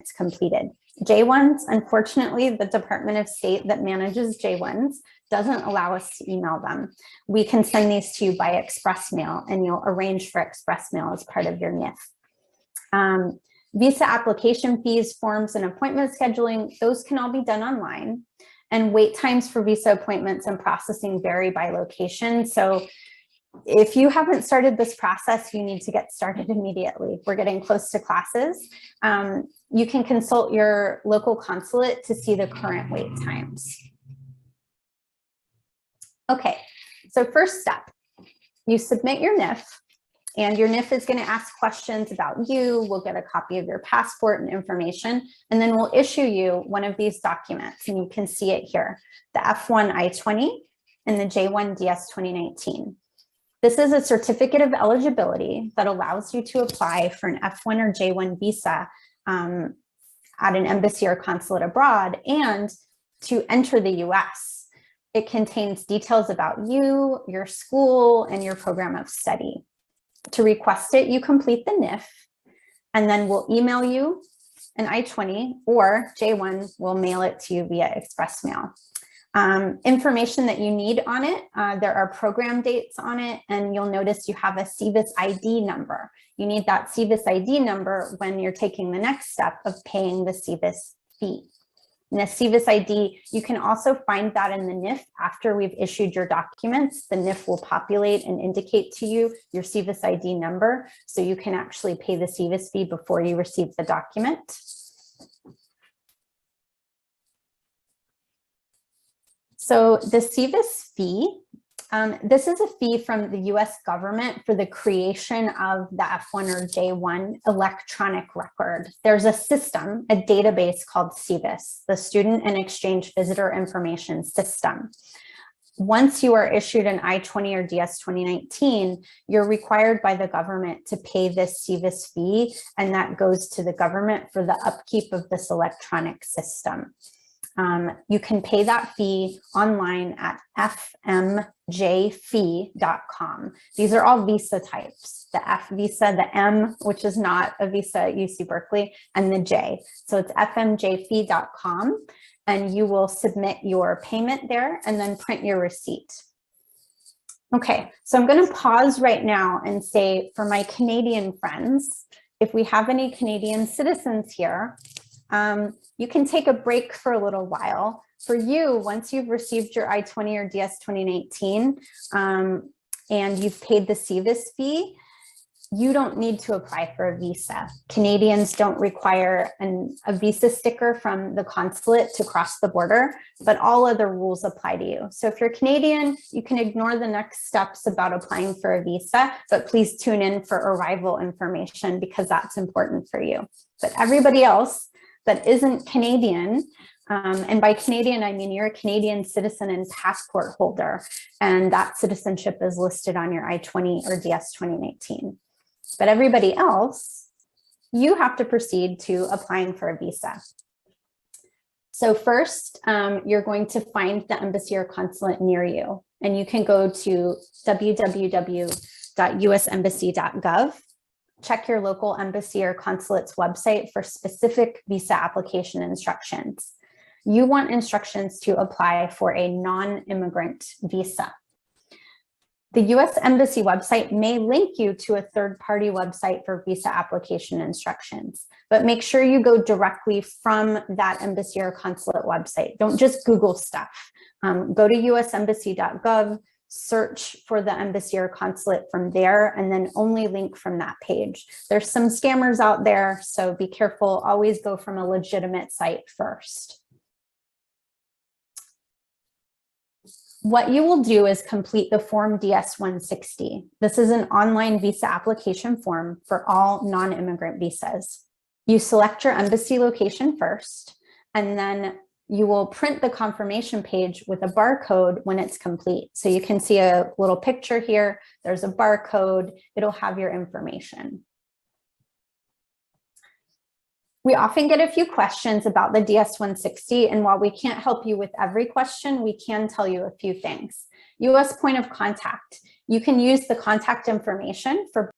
it's completed. J1s, unfortunately, the Department of State that manages J1s doesn't allow us to email them. We can send these to you by express mail, and you'll arrange for express mail as part of your NIF. Visa application fees, forms, and appointment scheduling, those can all be done online. And wait times for visa appointments and processing vary by location. So if you haven't started this process, you need to get started immediately. We're getting close to classes. You can consult your local consulate to see the current wait times. Okay, so first step, you submit your NIF, and your NIF is going to ask questions about you. We'll get a copy of your passport and information, and then we'll issue you one of these documents, and you can see it here, the F1 I-20 and the J1 DS 2019. This is a certificate of eligibility that allows you to apply for an F1 or J1 visa at an embassy or consulate abroad and to enter the US. It contains details about you, your school, and your program of study. To request it, you complete the NIF, and then we'll email you an I-20, or J1 will mail it to you via express mail. Information that you need on it, there are program dates on it, and you'll notice you have a CVIS ID number. You need that CVIS ID number when you're taking the next step of paying the CVIS fee. And the CVIS ID, you can also find that in the NIF after we've issued your documents. The NIF will populate and indicate to you your CVIS ID number, so you can actually pay the CVIS fee before you receive the document. So the CVIS fee, this is a fee from the US government for the creation of the F1 or J1 electronic record. There's a system, a database called CVIS, the Student and Exchange Visitor Information System. Once you are issued an I-20 or DS 2019, you're required by the government to pay this CVIS fee, and that goes to the government for the upkeep of this electronic system. You can pay that fee online at fmjfee.com. These are all visa types, the F visa, the M, which is not a visa at UC Berkeley, and the J. So it's fmjfee.com, and you will submit your payment there and then print your receipt. Okay, so I'm going to pause right now and say, for my Canadian friends, if we have any Canadian citizens here, you can take a break for a little while. For you, once you've received your I-20 or DS 2019 and you've paid the CVIS fee, you don't need to apply for a visa. Canadians don't require a visa sticker from the consulate to cross the border, but all other rules apply to you. So if you're Canadian, you can ignore the next steps about applying for a visa, but please tune in for arrival information because that's important for you. But everybody else that isn't Canadian, and by Canadian, I mean you're a Canadian citizen and passport holder, and that citizenship is listed on your I-20 or DS 2019. But everybody else, you have to proceed to applying for a visa. So first, you're going to find the embassy or consulate near you, and you can go to www.usembassy.gov. Check your local embassy or consulate's website for specific visa application instructions. You want instructions to apply for a non-immigrant visa. The US Embassy website may link you to a third-party website for visa application instructions, but make sure you go directly from that embassy or consulate website. Don't just Google stuff. Go to usembassy.gov, search for the embassy or consulate from there, and then only link from that page. There's some scammers out there, so be careful. Always go from a legitimate site first. What you will do is complete the form DS-160. This is an online visa application form for all non-immigrant visas. You select your embassy location first, and then you will print the confirmation page with a barcode when it's complete. So you can see a little picture here. There's a barcode. It'll have your information. We often get a few questions about the DS-160, and while we can't help you with every question, we can tell you a few things. US point of contact. You can use the contact information for